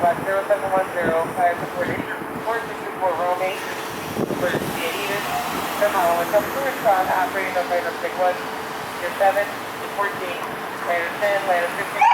Flight 0710, fire support 4624 Rome 8, for via Eden. Terminal, with some tourist on operating on flight of 1, Year 7, 14, later 10, later 15.